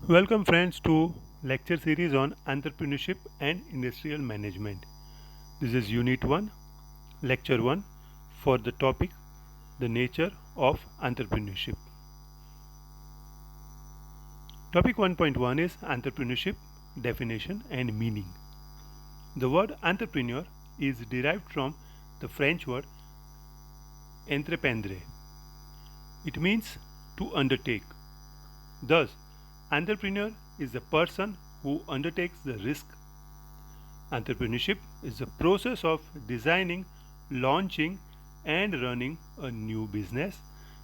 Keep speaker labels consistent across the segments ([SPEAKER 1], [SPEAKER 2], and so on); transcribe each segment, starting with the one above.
[SPEAKER 1] Welcome friends to lecture series on entrepreneurship and industrial management. This is unit 1, lecture 1 for the topic the nature of entrepreneurship. Topic 1.1 is entrepreneurship definition and meaning. The word entrepreneur is derived from the French word entreprendre. It means to undertake. Thus, entrepreneur is a person who undertakes the risk. Entrepreneurship is the process of designing, launching, and running a new business,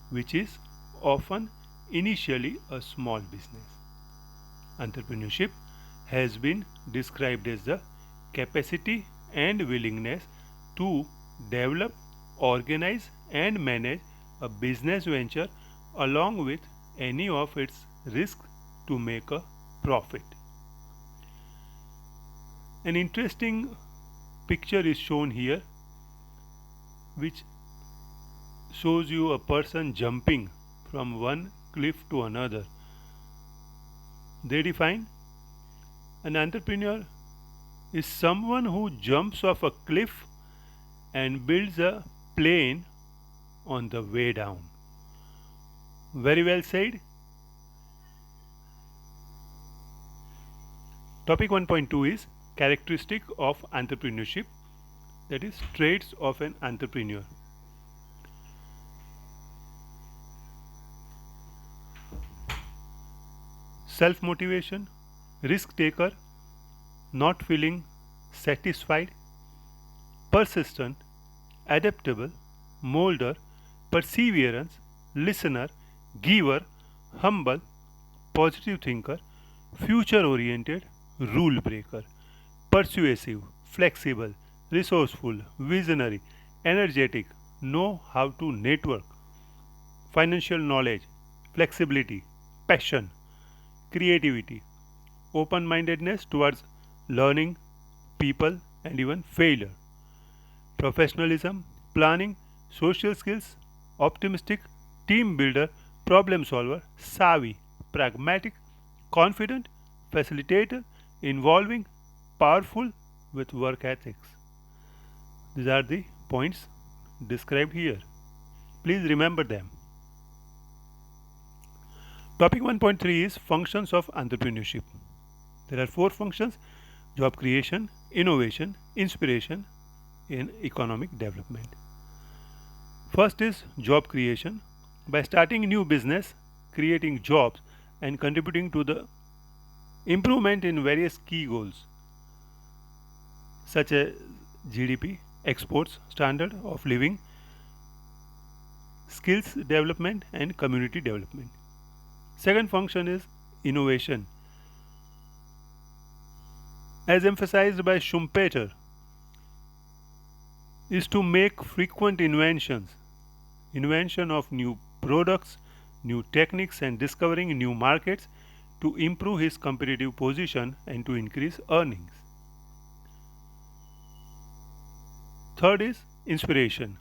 [SPEAKER 1] which is often initially a small business. Entrepreneurship has been described as the capacity and willingness to develop, organize, and manage a business venture along with any of its risks to make a profit. An interesting picture is shown here which shows you a person jumping from one cliff to another. They define an entrepreneur is someone who jumps off a cliff and builds a plane on the way down. Very well said. Topic 1.2 is characteristic of entrepreneurship, that is traits of an entrepreneur. Self motivation, risk taker, not feeling satisfied, persistent, adaptable, molder, perseverance, listener, giver, humble, positive thinker, future oriented, rule breaker, persuasive, flexible, resourceful, visionary, energetic, know how to network, financial knowledge, flexibility, passion, creativity, open mindedness towards learning, people, and even failure, professionalism, planning, social skills, optimistic, team builder, problem solver, savvy, pragmatic, confident, facilitator, involving, powerful with work ethics. These are the points described here. Please remember them. Topic 1.3 is functions of entrepreneurship. There are four functions: job creation, innovation, inspiration, and economic development. First is job creation. By starting new business, creating jobs, and contributing to the improvement in various key goals such as GDP, exports, standard of living, skills development, and community development. Second function is innovation. As emphasized by Schumpeter, is to make frequent inventions, invention of new products, new techniques, and discovering new markets to improve his competitive position and to increase earnings. Third is inspiration.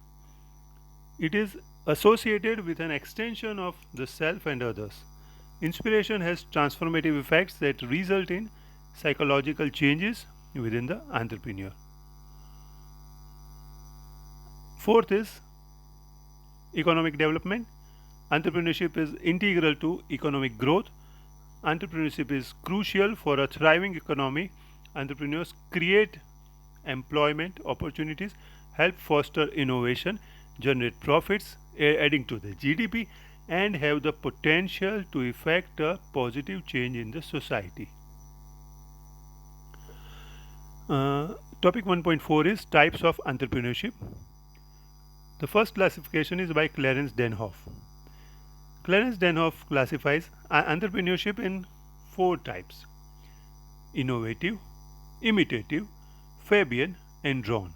[SPEAKER 1] It is associated with an extension of the self and others. Inspiration has transformative effects that result in psychological changes within the entrepreneur. Fourth is economic development. Entrepreneurship is integral to economic growth. Entrepreneurship is crucial for a thriving economy. Entrepreneurs create employment opportunities, help foster innovation, generate profits, adding to the GDP, and have the potential to effect a positive change in the society. Topic 1.4 is types of entrepreneurship. The first classification is by Clarence Denhoff. Clarence Denhoff classifies entrepreneurship in four types: innovative, imitative, Fabian, and Drone.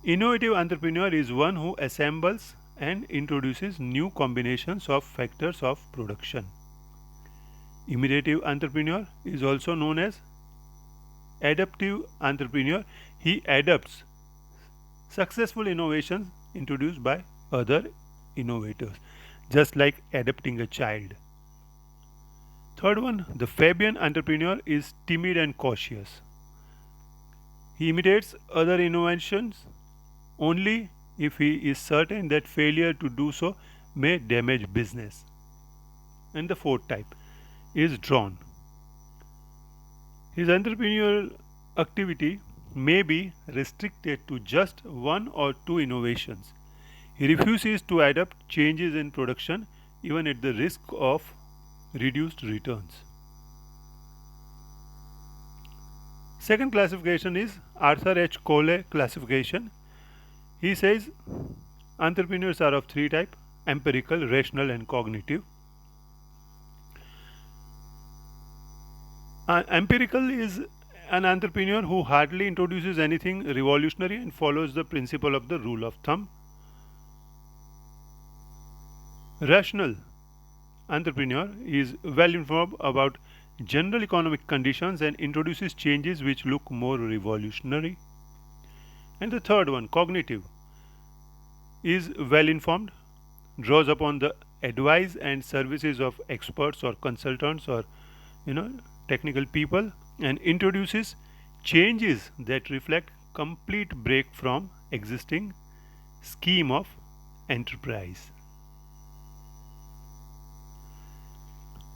[SPEAKER 1] Innovative entrepreneur is one who assembles and introduces new combinations of factors of production. Imitative entrepreneur is also known as adaptive entrepreneur. He adapts successful innovations introduced by other innovators, just like adapting a child. Third one, the Fabian entrepreneur is timid and cautious. He imitates other innovations only if he is certain that failure to do so may damage business. And the fourth type is drawn. His entrepreneurial activity may be restricted to just one or two innovations. He refuses to adapt changes in production even at the risk of reduced returns. Second classification is Arthur H. Cole classification. He says entrepreneurs are of three types: empirical, rational, and cognitive. Empirical is an entrepreneur who hardly introduces anything revolutionary and follows the principle of the rule of thumb. Rational entrepreneur is well informed about general economic conditions and introduces changes which look more revolutionary. And the third one, cognitive, is well informed, draws upon the advice and services of experts or consultants or you know technical people and introduces changes that reflect complete break from existing scheme of enterprise.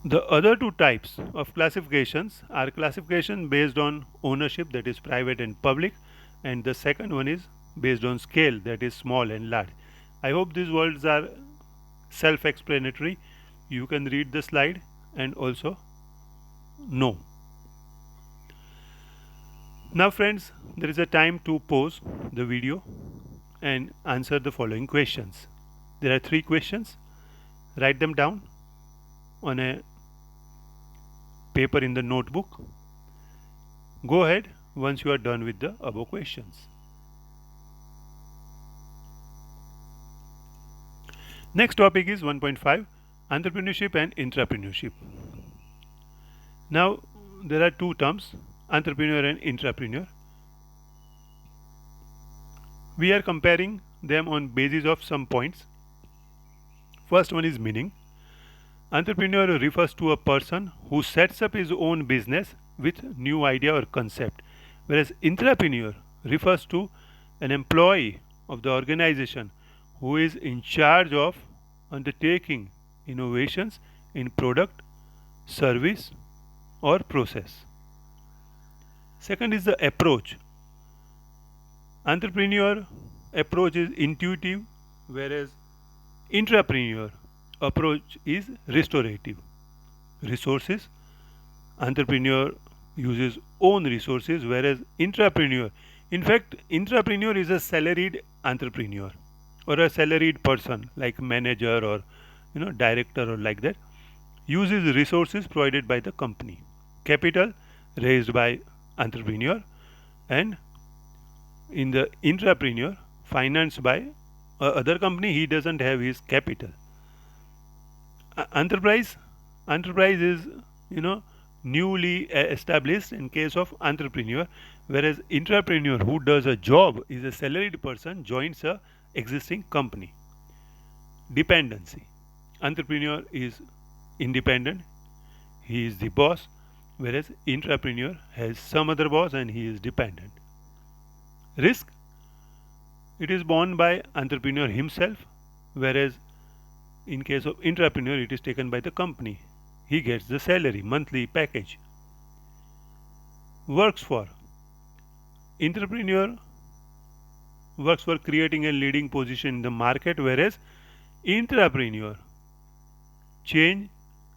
[SPEAKER 1] The other two types of classifications are classification based on ownership, that is private and public, and the second one is based on scale, that is small and large. I hope these words are self-explanatory. You can read the slide and also know. Now friends, there is a time to pause the video and answer the following questions. There are three questions. Write them down on a paper in the notebook. Go ahead once you are done with the above questions. Next topic is 1.5, entrepreneurship and intrapreneurship. Now there are two terms, entrepreneur and intrapreneur. We are comparing them on basis of some points. First one is meaning. Entrepreneur refers to a person who sets up his own business with new idea or concept, whereas intrapreneur refers to an employee of the organization who is in charge of undertaking innovations in product, service or process. Second is the approach. Entrepreneur approach is intuitive, whereas intrapreneur approach is restorative. Resources, entrepreneur uses own resources, whereas intrapreneur, in fact intrapreneur is a salaried entrepreneur or a salaried person like manager or director or like that, uses resources provided by the company, capital raised by entrepreneur, and in the intrapreneur financed by other company, he doesn't have his capital. Enterprise is newly established in case of entrepreneur, whereas intrapreneur who does a job is a salaried person joins a existing company. Dependency, entrepreneur is independent, he is the boss, whereas intrapreneur has some other boss and he is dependent. Risk, it is borne by entrepreneur himself, whereas in case of intrapreneur it is taken by the company. He gets the salary, monthly package. Works for, entrepreneur works for creating a leading position in the market, whereas intrapreneur change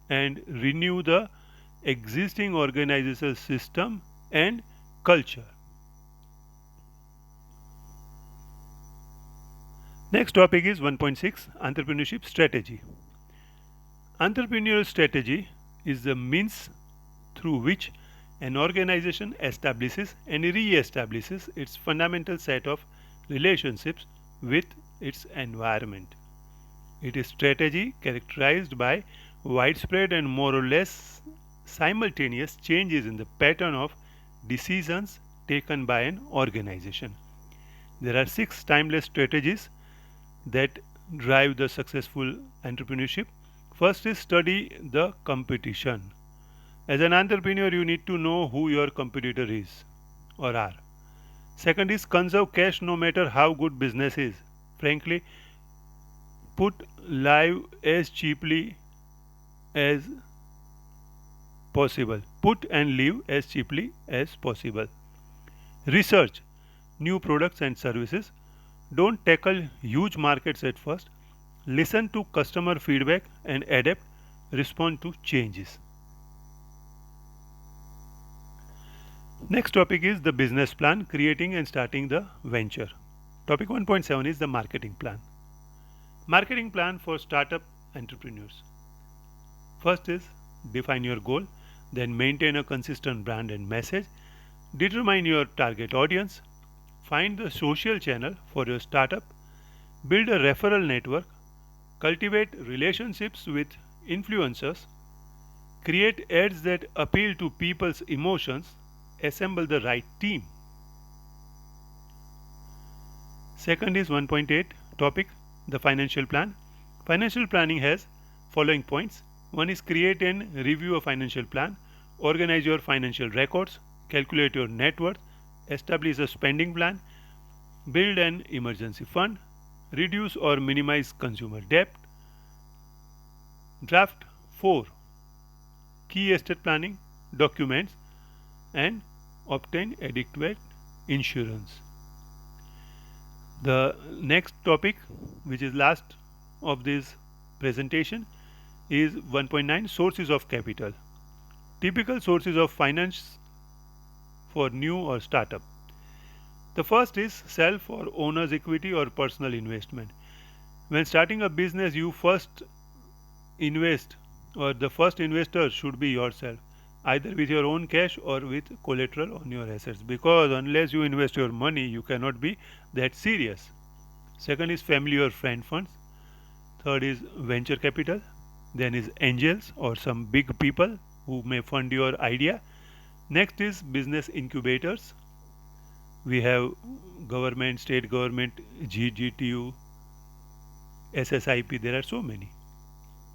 [SPEAKER 1] and renew the existing organizational system and culture. Next topic is 1.6, entrepreneurship strategy. Entrepreneurial strategy is the means through which an organization establishes and re-establishes its fundamental set of relationships with its environment. It is strategy characterized by widespread and more or less simultaneous changes in the pattern of decisions taken by an organization. There are 6 timeless strategies that drive the successful entrepreneurship. First is study the competition. As an entrepreneur, you need to know who your competitor is or are. Second is conserve cash no matter how good business is. Frankly, put live as cheaply as possible. Put and live as cheaply as possible. Research new products and services. Don't tackle huge markets at first. Listen to customer feedback and adapt, respond to changes. Next topic is the business plan, creating and starting the venture. Topic 1.7 is the marketing plan. Marketing plan for startup entrepreneurs. First is define your goal, then maintain a consistent brand and message. Determine your target audience. Find the social channel for your startup. Build a referral network. Cultivate relationships with influencers. Create ads that appeal to people's emotions. Assemble the right team. Second is 1.8 topic, the financial plan. Financial planning has following points. One is create and review a financial plan. Organize your financial records. Calculate your net worth. Establish a spending plan. Build an emergency fund. Reduce or minimize consumer debt. Draft 4 key estate planning documents and obtain adequate insurance. The next topic, which is last of this presentation, is 1.9 sources of capital. Typical sources of finance for new or startup. The first is self or owner's equity or personal investment. When starting a business, you first invest, or the first investor should be yourself, either with your own cash or with collateral on your assets, because unless you invest your money you cannot be that serious. Second is family or friend funds. Third is venture capital. Then is angels or some big people who may fund your idea. Next is business incubators. We have government, state government, GGTU, SSIP, there are so many.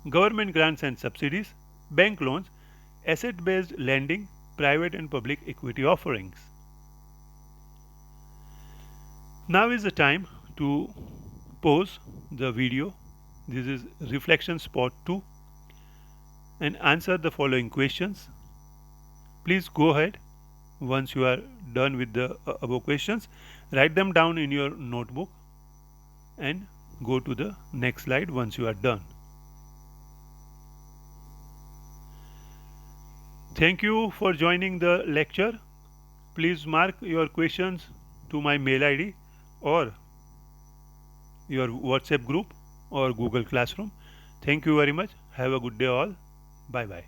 [SPEAKER 1] Government grants and subsidies, bank loans, asset-based lending, private and public equity offerings. Now is the time to pause the video. This is reflection spot 2 and answer the following questions. Please go ahead once you are done with the above questions. Write them down in your notebook and go to the next slide once you are done. Thank you for joining the lecture. Please mark your questions to my mail ID or your WhatsApp group or Google Classroom. Thank you very much. Have a good day all. Bye bye.